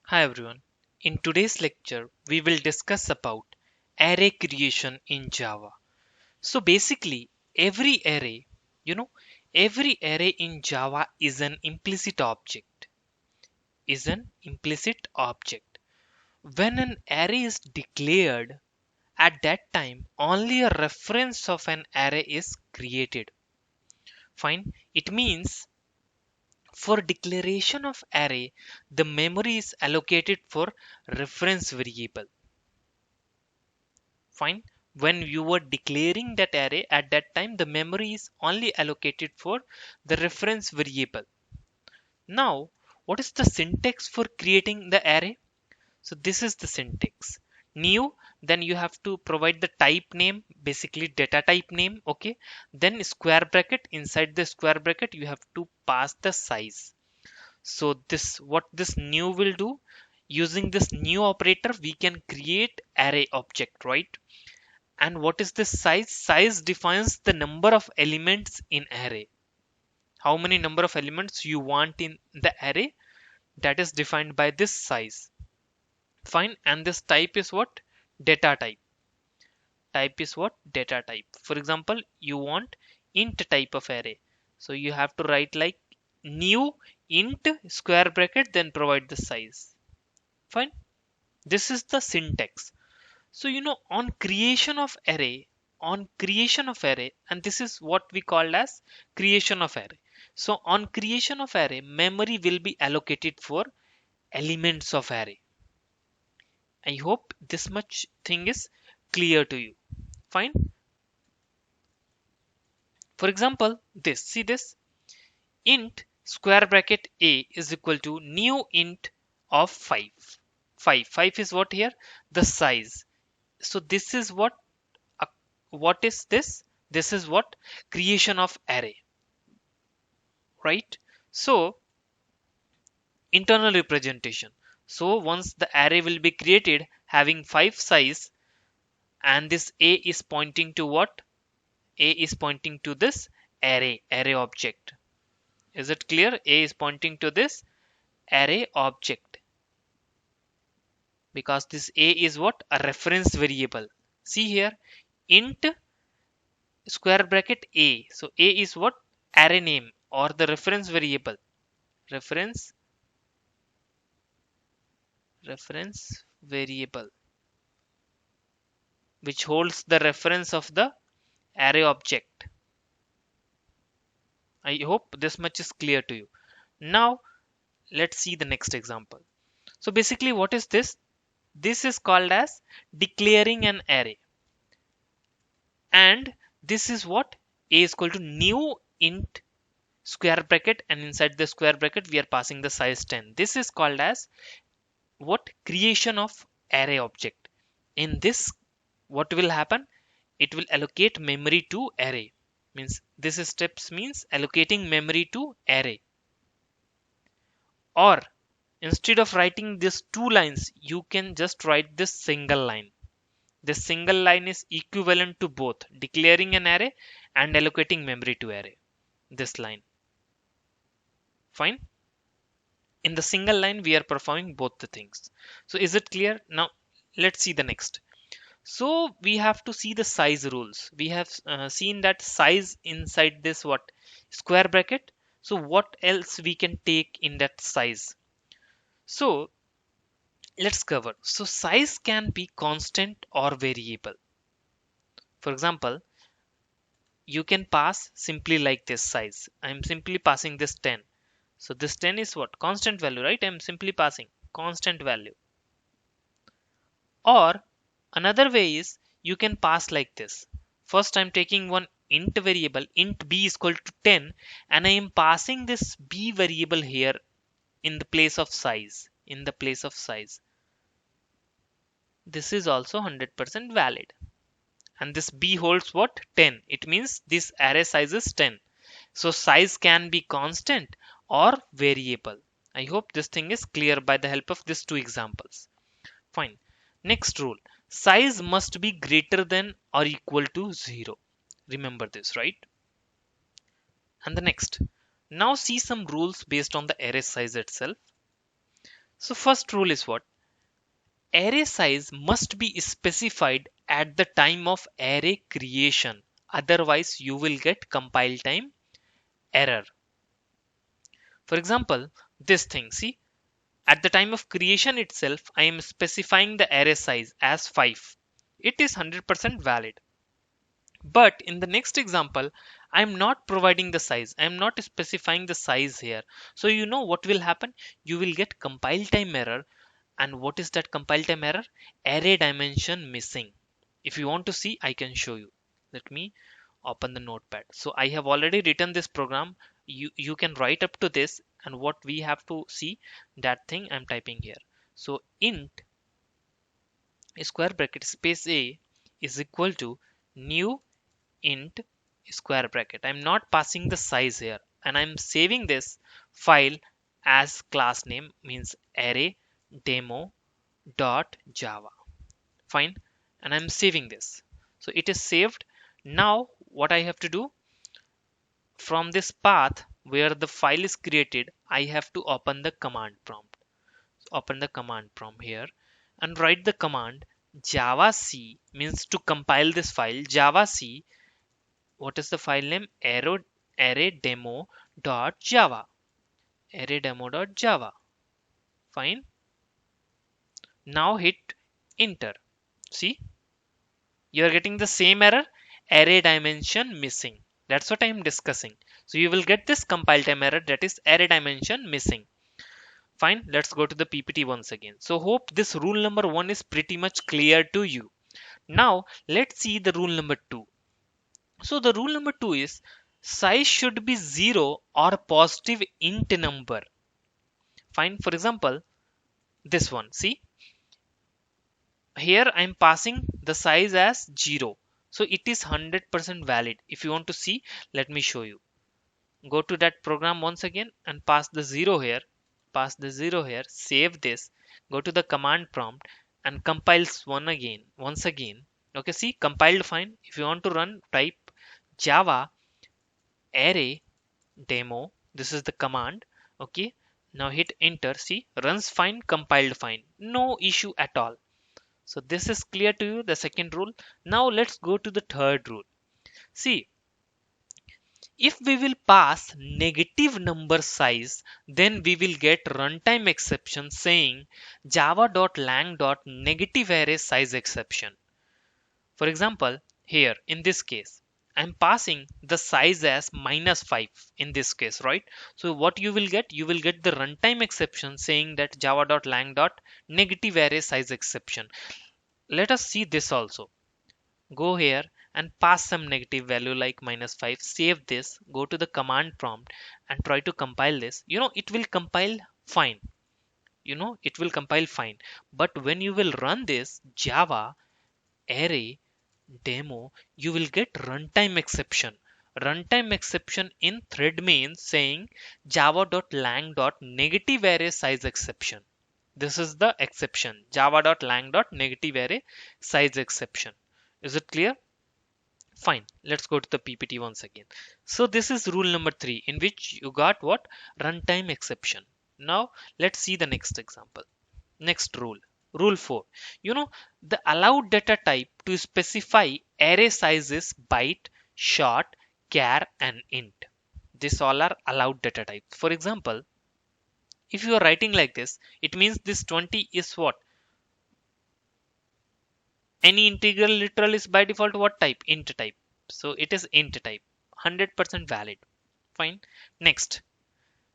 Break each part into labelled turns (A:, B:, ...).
A: Hi everyone. In today's lecture, we will discuss about array creation in Java. So basically, every array, you know, every array in Java is an implicit object. Is an implicit object. When an array is declared, at that time, only a reference of an array is created. Fine. It means for declaration of array, the memory is allocated for reference variable. Fine. When you were declaring that array, at that time the memory is only allocated for the reference variable. Now, what is the syntax for creating the array? So this is the syntax. New, then you have to provide the type name, basically data type name. Okay, then square bracket, inside the square bracket you have to pass the size. So this, what this new will do, using this new operator we can create array object, right? And what is this size? Size defines the number of elements in array. How many number of elements you want in the array, that is defined by this size. Fine. And this type is what? Data type. Type is what? Data type. For example, you want int type of array, so you have to write like new int square bracket, then provide the size. Fine. This is the syntax. So on creation of array, and this is what we call as creation of array. So on creation of array, memory will be allocated for elements of array. I hope this much thing is clear to you. Fine. For example, this, see this, int square bracket a is equal to new int of 5. 5 is what here? The size. So this is what is this? This is what? Creation of array, right? So internal representation. So once the array will be created having 5 size, and this a is pointing to what? A is pointing to this array object. Is it clear? A is pointing to this array object, because this a is what? A reference variable. See here, int square bracket a. So a is what? Array name or the reference variable. Reference variable, which holds the reference of the array object. I hope this much is clear to you. Now let's see the next example. So basically, what is this? This is called as declaring an array, and this is what? A is equal to new int square bracket, and inside the square bracket we are passing the size 10. This is called as what? Creation of array object. In this, what will happen? It will allocate memory to array. Means this steps means allocating memory to array. Or instead of writing this two lines, you can just write this single line. This single line is equivalent to both declaring an array and allocating memory to array. This line. Fine. In the single line we are performing both the things. So is it clear? Now let's see the next. So we have to see the size rules. We have seen that size inside this what? Square bracket. So what else we can take in that size? So let's cover. So size can be constant or variable. For example, you can pass simply like this size. I'm simply passing this 10. So this 10 is what? Constant value, right? I'm simply passing constant value. Or another way is you can pass like this. First I'm taking one int variable, int b is equal to 10, and I am passing this b variable here in the place of size. In the place of size. This is also 100% valid. And this b holds what? 10. It means this array size is 10. So size can be constant or variable. I hope this thing is clear by the help of these two examples. Fine. Next rule. Size must be greater than or equal to 0. Remember this, right? And the next. Now see some rules based on the array size itself. So first rule is what? Array size must be specified at the time of array creation. Otherwise, you will get compile time error. For example, this thing, see, at the time of creation itself, I am specifying the array size as 5. It is 100% valid. But in the next example, I am not providing the size. I am not specifying the size here. So you know what will happen? You will get compile time error. And what is that compile time error? Array dimension missing. If you want to see, I can show you. Let me open the notepad. So I have already written this program. You can write up to this, and what we have to see, that thing I'm typing here. So int square bracket space a is equal to new int square bracket. I'm not passing the size here, and I'm saving this file as class name, means array demo dot java. Fine, and I'm saving this. So it is saved. Now what I have to do, from this path where the file is created, I have to open the command prompt. Open the command prompt here and write the command javac, means to compile this file. Javac, what is the file name? Array demo dot java. Array demo dot java. Fine. Now hit enter. See, you are getting the same error, array dimension missing. That's what I am discussing. So you will get this compile time error, that is array dimension missing. Fine, let's go to the PPT once again. So hope this rule number 1 is pretty much clear to you. Now let's see the rule number 2. So the rule number 2 is size should be 0 or positive int number. Fine, for example, this one, see, here I'm passing the size as 0. So it is 100% valid. If you want to see, let me show you. Go to that program once again and pass the 0 here. Pass the 0 here. Save this. Go to the command prompt and compiles once again. Okay, see, compiled fine. If you want to run, type java array demo. This is the command. Okay. Now hit enter. See, runs fine, compiled fine. No issue at all. So this is clear to you, the second rule. Now let's go to the third rule. See, if we will pass negative number size, then we will get runtime exception saying java.lang.negative array size exception. For example, here in this case, I'm passing the size as -5 in this case, right? So what you will get? You will get the runtime exception saying that java.lang.negative array size exception. Let us see this also. Go here and pass some negative value like -5. Save this. Go to the command prompt and try to compile this. It will compile fine. It will compile fine. But when you will run this Java array demo, you will get runtime exception. Runtime exception in thread main saying java.lang.negative array size exception. This is the exception, java.lang.negative array size exception. Is it clear? Fine. Let's go to the PPT once again. So this is rule number 3, in which you got what? Runtime exception. Now let's see the next example. Next rule. Rule 4. The allowed data type to specify array sizes byte, short, char and int. These all are allowed data types. For example, if you are writing like this, it means this 20 is what? Any integral literal is by default what type? Int type. So it is int type. 100% valid. Fine. Next.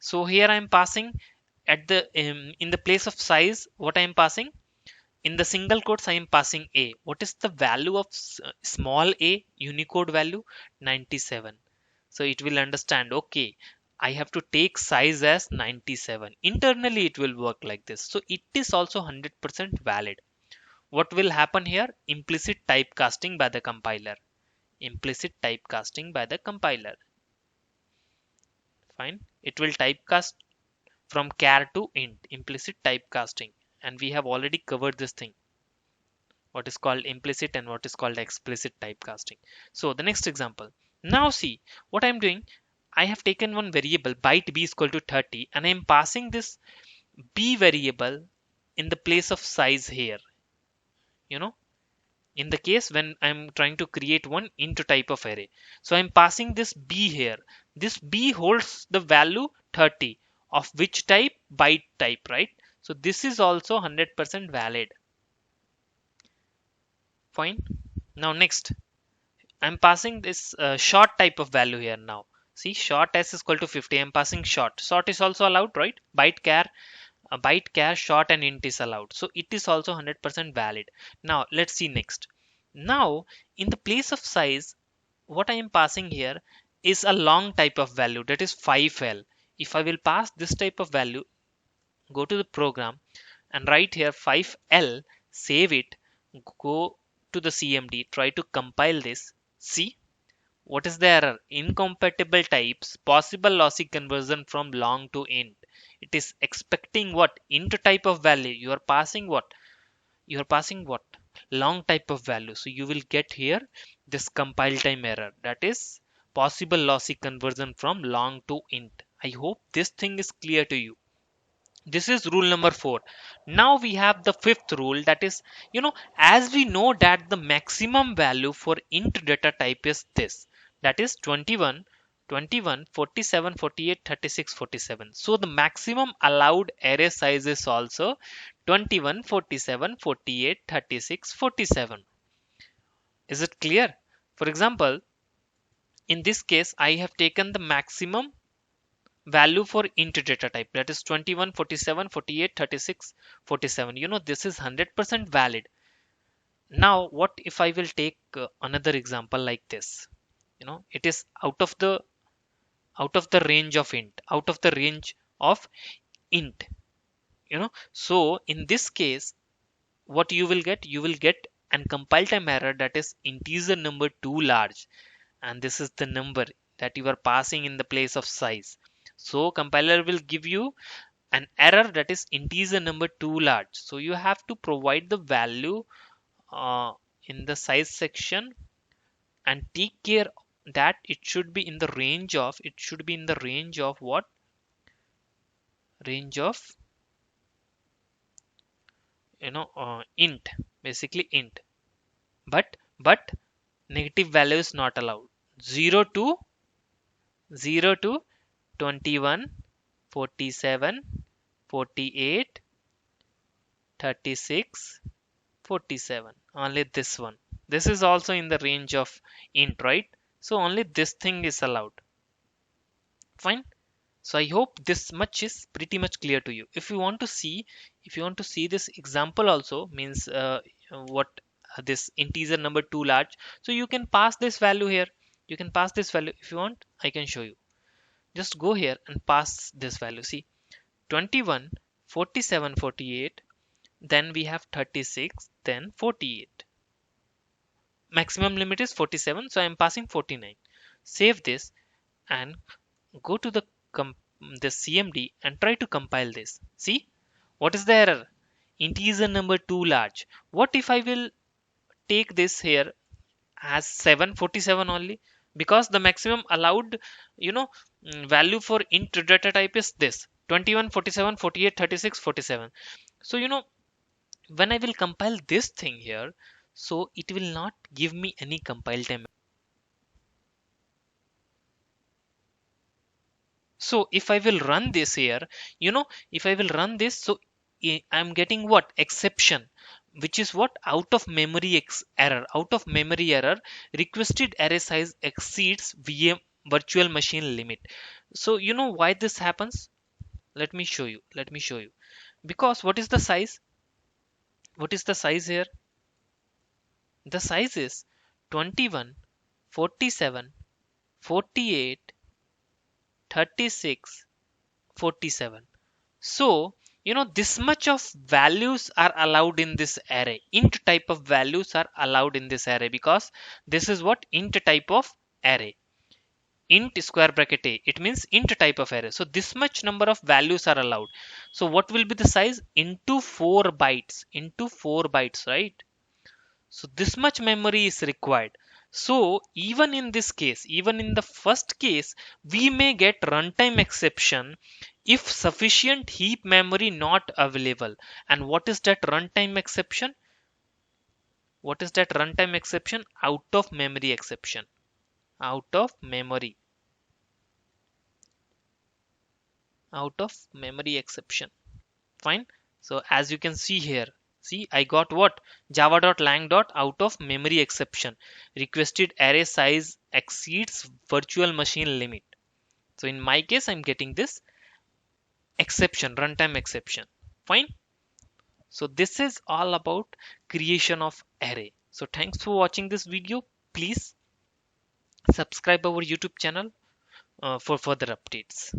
A: So here I am passing at the in the place of size, what I am passing? In the single quotes I am passing a. What is the value of small a? Unicode value 97. So it will understand, okay, I have to take size as 97. Internally it will work like this. So it is also 100% valid. What will happen here? Implicit typecasting by the compiler. Implicit typecasting by the compiler. Fine. It will typecast from char to int. Implicit typecasting. And we have already covered this thing. What is called implicit and what is called explicit typecasting. So the next example. Now see what I'm doing. I have taken one variable byte b is equal to 30 and I'm passing this b variable in the place of size here, you know, in the case when I'm trying to create one int type of array. So I'm passing this b here. This b holds the value 30 of which type? Byte type, right? So this is also 100% valid. Fine. Now next, I'm passing this short type of value here now. See, short s is equal to 50. I'm passing short. Short is also allowed, right? Byte char short and int is allowed. So it is also 100% valid. Now let's see next. Now in the place of size, what I am passing here is a long type of value, that is 5L. If I will pass this type of value, go to the program and write here 5L, save it, go to the CMD, try to compile this. See, what is the error? Incompatible types, possible lossy conversion from long to int. It is expecting what? Int type of value. You are passing what? You are passing what? Long type of value. So you will get here this compile time error. That is possible lossy conversion from long to int. I hope this thing is clear to you. This is rule number 4. Now we have the fifth rule, that is, as we know that the maximum value for int data type is this, that is 21, 21, 47, 48, 36, 47. So the maximum allowed array size is also 21, 47, 48, 36, 47. Is it clear? For example, in this case I have taken the maximum value for int data type, that is 21, 47, 48, 36, 47. This is 100% valid. Now what if I will take another example like this? It is out of the range of int, out of the range of int. So in this case, what you will get? You will get an compile time error, that is integer number too large, and this is the number that you are passing in the place of size. So compiler will give you an error, that is integer number too large. So you have to provide the value in the size section and take care that it should be in the range of, what? Range of, int, basically int. But negative value is not allowed. 0 to 0 to 21, 47, 48, 36, 47. Only this one. This is also in the range of int, right? So only this thing is allowed. Fine. So I hope this much is pretty much clear to you. If you want to see this example also, means what this integer number too large, so you can pass this value here. You can pass this value if you want. I can show you. Just go here and pass this value. See, 21, 47, 48, then we have 36, then 48. Maximum limit is 47, so I am passing 49. Save this and go to the CMD and try to compile this. See, what is the error? Integer number too large. What if I will take this here as 747 only? Because the maximum allowed, value for int data type is this: 21, 47, 48, 36, 47. So when I will compile this thing here, so it will not give me any compile time. So if I will run this here, if I will run this, so I'm getting what? Exception, which is what? Out of memory error. Out of memory error, requested array size exceeds VM virtual machine limit. So you know why this happens? Let me show you. Because what is the size? What is the size here? The size is 21, 47, 48, 36, 47. So this much of values are allowed in this array. Int type of values are allowed in this array because this is what? Int type of array. Int square bracket a, it means int type of array. So this much number of values are allowed. So what will be the size? Into 4 bytes, right? So this much memory is required. So even in this case, even in the first case, we may get runtime exception if sufficient heap memory not available. And what is that runtime exception? What is that runtime exception? Out of memory exception. Out of memory. Out of memory exception. Fine. So as you can see here, see I got what? Java.lang. Out of memory exception. Requested array size exceeds virtual machine limit. So in my case, I'm getting this exception, runtime exception. Fine. So this is all about creation of array. So thanks for watching this video. Please subscribe our YouTube channel for further updates.